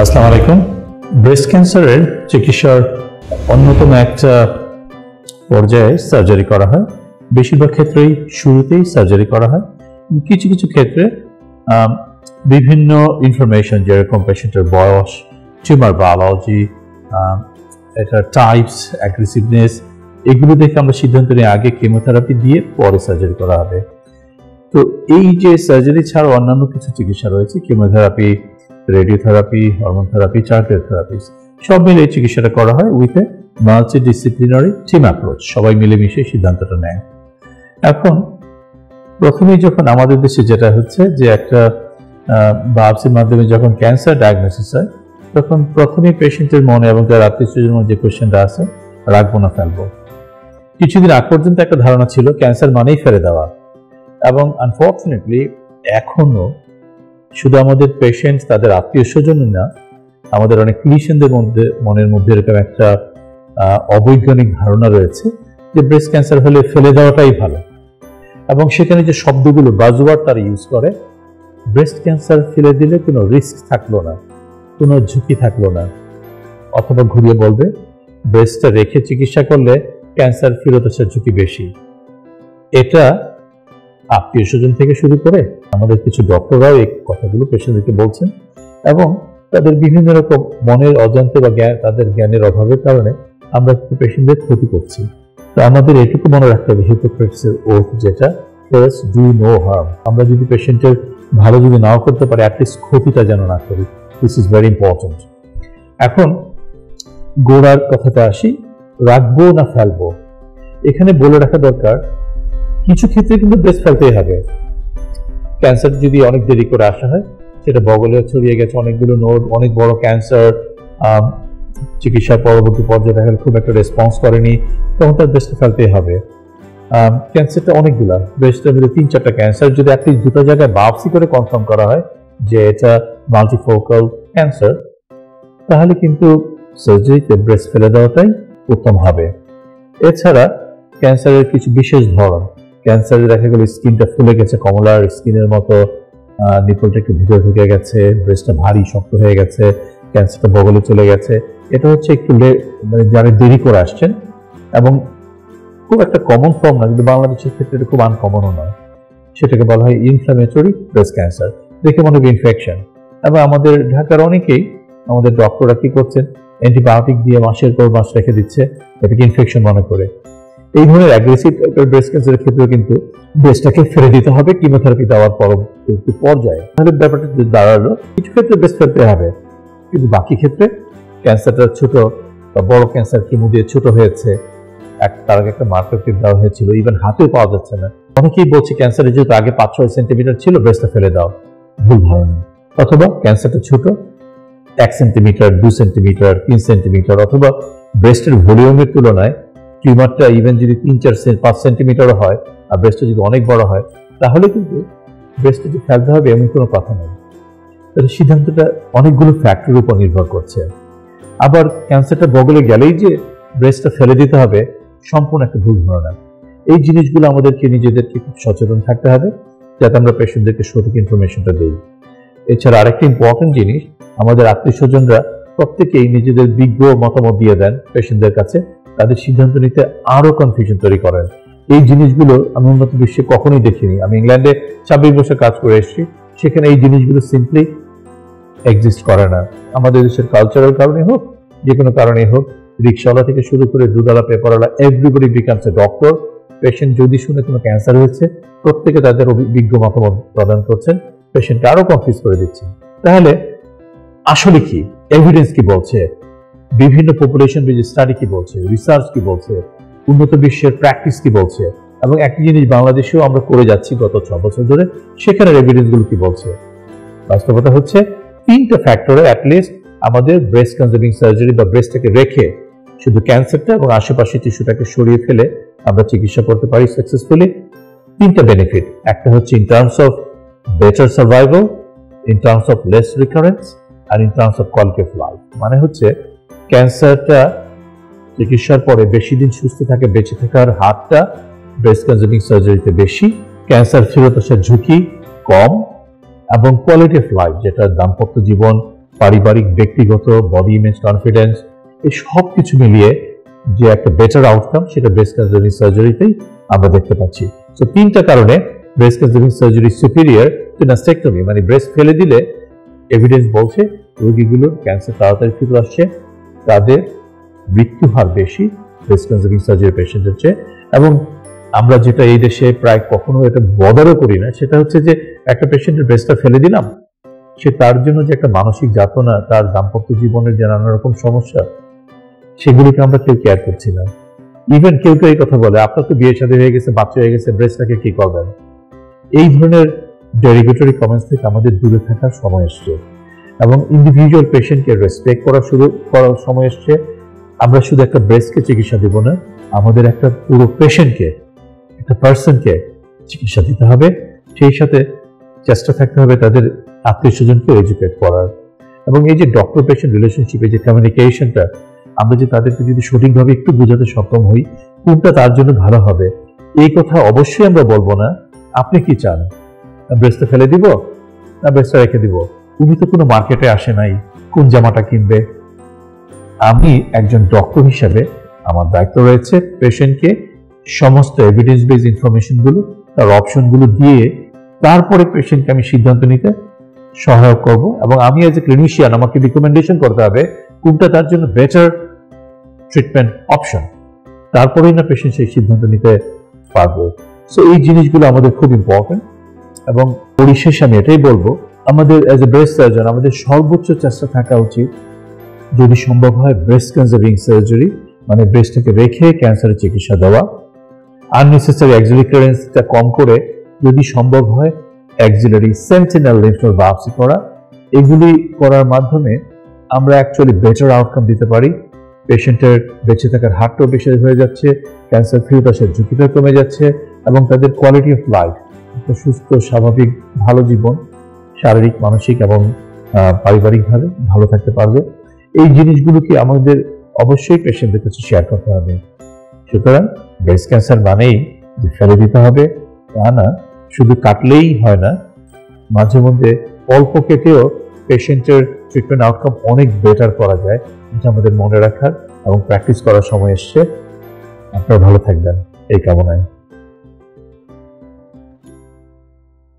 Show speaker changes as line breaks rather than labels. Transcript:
আসসালামু আলাইকুম। ব্রেস্ট ক্যান্সারের চিকিৎসার অন্যতম একটা পর্যায়ে সার্জারি করা হয়। বেশিরভাগ ক্ষেত্রেই শুরুতেই সার্জারি করা হয়। কিছু কিছু ক্ষেত্রে বিভিন্ন ইনফরমেশন, যেরকম পেশেন্টের বয়স, টিউমার বায়োলজি, এটার টাইপস, অ্যাগ্রেসিভনেস, এগুলো দেখে আমরা সিদ্ধান্ত নিয়ে আগে কেমোথেরাপি দিয়ে পরে সার্জারি করা হবে। তো এই যে সার্জারি ছাড়াও অন্যান্য কিছু চিকিৎসা রয়েছে, chemotherapy, radiotherapy, hormone therapy, target therapy, সব মিলে এই চিকিৎসাটা করা হয় with a multidisciplinary team approach. সবাই মিলেমিশে সিদ্ধান্তটা নেয়। এখন প্রথমেই যখন আমাদের দেশে যেটা হচ্ছে যে একটা বায়োপসির মাধ্যমে যখন ক্যান্সার ডায়াগনোসিস হয়, তখন প্রথমেই পেশেন্টের মনে এবং তার আত্মীয়স্বজনের মধ্যে যে কোয়েশ্চেনটা আছে, রাখবো না ফেলবো। কিছুদিন আগ পর্যন্ত একটা ধারণা ছিল ক্যান্সার মানেই ফেলে দেওয়া, এবং আনফর্চুনেটলি এখনো শুধু আমাদের পেশেন্ট, তাদের আত্মীয় স্বজন না, আমাদের অনেক ক্লিনিশিয়ানদের মনের মধ্যে এরকম একটা অবৈজ্ঞানিক ধারণা রয়েছে যে ব্রেস্ট ক্যান্সার হলে ফেলে দেওয়াটাই ভালো। এবং সেখানে যে শব্দগুলো, বাজওয়ার্ড তারা ইউজ করে, ব্রেস্ট ক্যান্সার ফেলে দিলে কোনো রিস্ক থাকলো না, কোনো ঝুঁকি থাকলো না, অথবা ঘুরিয়ে বলবে ব্রেস্টটা রেখে চিকিৎসা করলে ক্যান্সার ফেরত আসার ঝুঁকি বেশি। এটা আত্মীয় স্বজন থেকে শুরু করে আমাদের কিছু ডক্টররাও এই কথাগুলো পেশেন্টদেরকে বলছেন, এবং তাদের বিভিন্ন রকম মনের অজান্তে বা তাদের জ্ঞানের অভাবের কারণে আমরা পেশেন্টদের ক্ষতি করছি। তো আমাদের এটুকু মনে রাখতে হবে, হিপোক্রেটসের ওথ, যেটা ফার্স্ট ডু নো হার্ম। আমরা যদি পেশেন্টের ভালো যদি নাও করতে পারি, অ্যাটলিস্ট ক্ষতিটা যেন না করি। This is very important. এখন গোড়ার কথাটা আসি, রাখবো না ফেলবো। এখানে বলে রাখা দরকার, কিছু ক্ষেত্রে কিন্তু ব্রেস্ট ফেলতেই হবে। ক্যান্সার যদি অনেক দেরি করে আসা হয়, সেটা বগলে ছড়িয়ে গেছে অনেকগুলো নোড, অনেক বড় ক্যান্সার, চিকিৎসার পরবর্তী পর্যায়ে দেখা খুব একটা রেসপন্স করেনি, তখন তার ব্রেস্টে ফেলতেই হবে। ক্যান্সারটা অনেকগুলা, ব্রেস্টের মধ্যে 3-4টা ক্যান্সার যদি অ্যাটলিস্ট দুটো জায়গায় বায়োপসি করে কনফার্ম করা হয় যে এটা মাল্টিফোকাল ক্যান্সার, তাহলে কিন্তু সার্জারিতে ব্রেস্ট ফেলে দেওয়াটাই উত্তম হবে। এছাড়া ক্যান্সারের কিছু বিশেষ ধরন, ক্যান্সারে দেখা গেল স্কিনটা ফুলে গেছে, কমলার স্কিনের মতো, নিপলটা একটু ভিতরে ঢুকে গেছে, ব্রেস্টটা ভারী শক্ত হয়ে গেছে, ক্যান্সারটা বগলে চলে গেছে। এটা হচ্ছে একটু মানে যারা দেরি করে আসছেন, এবং খুব একটা কমন ফর্ম না, কিন্তু বাংলাদেশের ক্ষেত্রে এটা খুব আনকমনও নয়। সেটাকে বলা হয় ইনফ্ল্যামেটরি ব্রেস্ট ক্যান্সার। দেখে মনে হবে ইনফেকশন। এবং আমাদের ঢাকার অনেকেই, আমাদের ডক্টররা কি করছেন, অ্যান্টিবায়োটিক দিয়ে মাসের পর মাস রেখে দিচ্ছে, এটাকে ইনফেকশন মনে করে। এই ধরনের অ্যাগ্রেসিভ ব্রেস্ট ক্যান্সারের ক্ষেত্রে কিন্তু ব্রেস্টটাকে ফেলে দিতে হবে কিমোথেরাপি দেওয়ার পরবর্তী পর্যায়ে। তাহলে ব্যাপারটা দাঁড়ালো, কিছু ক্ষেত্রে ব্রেস্ট ফেলতে হবে, কিন্তু বাকি ক্ষেত্রে ক্যান্সারটা ছোট বা বড় ক্যান্সার কিমো দিয়ে ছোট হয়েছে, তার আগে একটা মার্কার টিপ দেওয়া হয়েছিল, ইভেন হাতেও পাওয়া যাচ্ছে না। অনেকেই বলছে ক্যান্সারের যেহেতু আগে 5-6 সেন্টিমিটার ছিল, ব্রেস্টটা ফেলে দাও। ভুল ধারণা। অথবা ক্যান্সারটা ছোট, 1 সেন্টিমিটার, 2 সেন্টিমিটার, 3 সেন্টিমিটার, অথবা ব্রেস্টের ভলিউমের তুলনায় টিউমারটা ইভেন যদি 3-4-5 সেন্টিমিটারও হয়, আর ব্রেস্টটা যদি অনেক বড় হয়, তাহলে কিন্তু ব্রেস্টে যে ফেলতে হবে এমন কোনো কথা নেই। তাহলে সিদ্ধান্তটা অনেকগুলো ফ্যাক্টরের উপর নির্ভর করছে। আবার ক্যান্সারটা বগলে গেলেই যে ব্রেস্টটা ফেলে দিতে হবে, সম্পূর্ণ একটা ভুল ধারণা। এই জিনিসগুলো আমাদেরকে নিজেদেরকে খুব সচেতন থাকতে হবে, যাতে আমরা পেশেন্টদেরকে সঠিক ইনফরমেশনটা দিই। এছাড়া আরেকটা ইম্পর্টেন্ট জিনিস, আমাদের আত্মীয় স্বজনরা প্রত্যেকেই নিজেদের বিজ্ঞ মতামত দিয়ে দেন পেশেন্টদের কাছে, তাদের সিদ্ধান্ত নিতে আরো কনফিউশন তৈরি করেন। এই জিনিসগুলো আমি উন্নত বিশ্বে কখনোই দেখিনি। আমি ইংল্যান্ডে 26 বছর কাজ করে এসেছি, সেখানে এই জিনিসগুলো সিম্পলি এক্সিস্ট করে না। আমাদের দেশের কালচারাল কারণে হোক, যে কোনো কারণে হোক, রিক্সাওয়ালা থেকে শুরু করে দুধওয়ালা, পেপারওয়ালা, everybody becomes a doctor. Patient যদি শুনে কোনো ক্যান্সার হয়েছে, প্রত্যেকে তাদের বিজ্ঞ মতামত প্রদান করছেন, পেশেন্টকে আরো কনফিউজ করে দিচ্ছে। তাহলে আসলে কি এভিডেন্স কি বলছে, বিভিন্ন পপুলেশন বেজ স্টাডি কি বলছে, রিসার্চ কি বলছে, উন্নত বিশ্বের প্র্যাকটিস কি বলছে, এবং একই জিনিস বাংলাদেশেও আমরা করে যাচ্ছি গত 6 বছর ধরে, সেখানের এভিডেন্স গুলো কি বলছে। বাস্তবতা হচ্ছে 3টা ফ্যাক্টরে অ্যাটলিস্ট আমাদের ব্রেস্ট কনজার্ভিং সার্জারি বা ব্রেস্টটাকে রেখে শুধু ক্যান্সারটা এবং আশেপাশে টিস্যুটাকে সরিয়ে ফেলে আমরা চিকিৎসা করতে পারি সাকসেসফুলি। 3টা বেনিফিট, একটা হচ্ছে in terms of better survival, in terms of less recurrence, আর in terms of quality of life. মানে হচ্ছে ক্যান্সারটা চিকিৎসার পরে বেশি দিন সুস্থ থাকে, বেঁচে থাকার হারটা ব্রেস্ট কনজার্ভিং সার্জারিতে বেশি, ক্যান্সার ফেরত আসার ঝুঁকি কম, এবং কোয়ালিটি অফ লাইফ, যেটা দাম্পত্য জীবন, পারিবারিক, ব্যক্তিগত, বডি ইমেজ, কনফিডেন্স, এই সব কিছু মিলিয়ে যে একটা বেটার আউটকাম, সেটা ব্রেস্ট ক্যান্সার সার্জারিতেই আমরা দেখতে পাচ্ছি। তো 3টা কারণে breast cancer surgery superior to mastectomy, মানে ব্রেস্ট ফেলে দিলে এভিডেন্স বলছে রোগীগুলোর ক্যান্সার তাড়াতাড়ি ফিরে আসছে, তাদের মৃত্যু হার বেশি ব্রেস্ট ক্যান্সার সার্জারি পেশেন্টের চেয়ে। এবং আমরা যেটা এই দেশে প্রায় কখনো এটা বদারও করি না, সেটা হচ্ছে যে একটা পেশেন্টের ব্রেস্টটা ফেলে দিলাম, সে তার জন্য যে একটা মানসিক যাতনা, তার দাম্পত্য জীবনের যে নানা রকম সমস্যা, সেগুলিকে আমরা কেউ কেয়ার করছি না। ইভেন কেউ কেউ এই কথা বলে, আপনার তো বিয়ে শাদী হয়ে গেছে, বাচ্চা হয়ে গেছে, ব্রেস্টটাকে কি করবেন? এই ধরনের ডেরিগেটরি কমেন্টস থেকে আমাদের দূরে থাকার সময় এসছে এবং ইন্ডিভিজুয়াল পেশেন্টকে রেসপেক্ট করার সময় এসছে। আমরা শুধু একটা ব্রেস্টকে চিকিৎসা দিব না, আমাদের একটা পুরো পেশেন্টকে, একটা পার্সনকে চিকিৎসা দিতে হবে। সেই সাথে চেষ্টা থাকতে হবে তাদের আত্মীয় স্বজনকে এডুকেট করার। এবং এই যে ডক্টর পেশেন্ট রিলেশনশিপে যে কমিউনিকেশনটা, আমরা যে তাদেরকে যদি সঠিকভাবে একটু বোঝাতে সক্ষম হই কোনটা তার জন্য ভালো হবে, এই কথা অবশ্যই আমরা বলবো না আপনি কি চান, ব্রেস্টটা ফেলে দিব না ব্রেস্টটা রেখে দিব? উনি তো কোনো মার্কেটে আসে নাই, কোন জামাটা কিনবে? আমি একজন ডক্টর হিসেবে আমার দায়িত্ব রয়েছে পেশেন্টকে সমস্ত এভিডেন্স বেস ইনফরমেশনগুলো, তার অপশনগুলো দিয়ে তারপরে পেশেন্টকে আমি সিদ্ধান্ত নিতে সহায়ক করব। এবং আমি এজ এ ক্লিনিশিয়ান আমাকে রিকমেন্ডেশন করতে হবে কোনটা তার জন্য বেটার ট্রিটমেন্ট অপশন, তারপরেই না পেশেন্ট সেই সিদ্ধান্ত নিতে পারবে। সো এই জিনিসগুলো আমাদের খুব ইম্পর্টেন্ট। এবং পরিশেষে আমি এটাই বলবো, আমাদের এজ এ ব্রেস্ট সার্জন আমাদের সর্বোচ্চ চেষ্টা থাকা উচিত, যদি সম্ভব হয় ব্রেস্ট ক্যান্সারিং সার্জারি, মানে ব্রেস্টটাকে রেখে ক্যান্সারের চিকিৎসা দেওয়া, আননেসেসারি অ্যাক্সিলারি ক্লিয়ারেন্সটা কম করে যদি সম্ভব হয় axillary sentinel lymph node biopsy করা। এগুলি করার মাধ্যমে আমরা অ্যাকচুয়ালি বেটার আউটকাম দিতে পারি। পেশেন্টের বেঁচে থাকার হারটাও বেশি হয়ে যাচ্ছে, ক্যান্সার ফিরে আসার ঝুঁকিটা কমে যাচ্ছে এবং তাদের কোয়ালিটি অফ লাইফ, একটা সুস্থ স্বাভাবিক ভালো জীবন, শারীরিক, মানসিক এবং পারিবারিকভাবে ভালো থাকতে পারবে। এই জিনিসগুলোকে আমাদের অবশ্যই পেশেন্টদের কাছে শেয়ার করতে হবে। সুতরাং ব্রেস্ট ক্যান্সার মানেই যে ফেলে দিতে হবে তা না, শুধু কাটলেই হয় না, মাঝে মধ্যে অল্প কেটেও পেশেন্টের ট্রিটমেন্ট আউটকাম অনেক বেটার করা যায়। এটা আমাদের মনে রাখার এবং প্র্যাকটিস করার সময় এসছে। আপনারা ভালো থাকবেন এই কামনায়।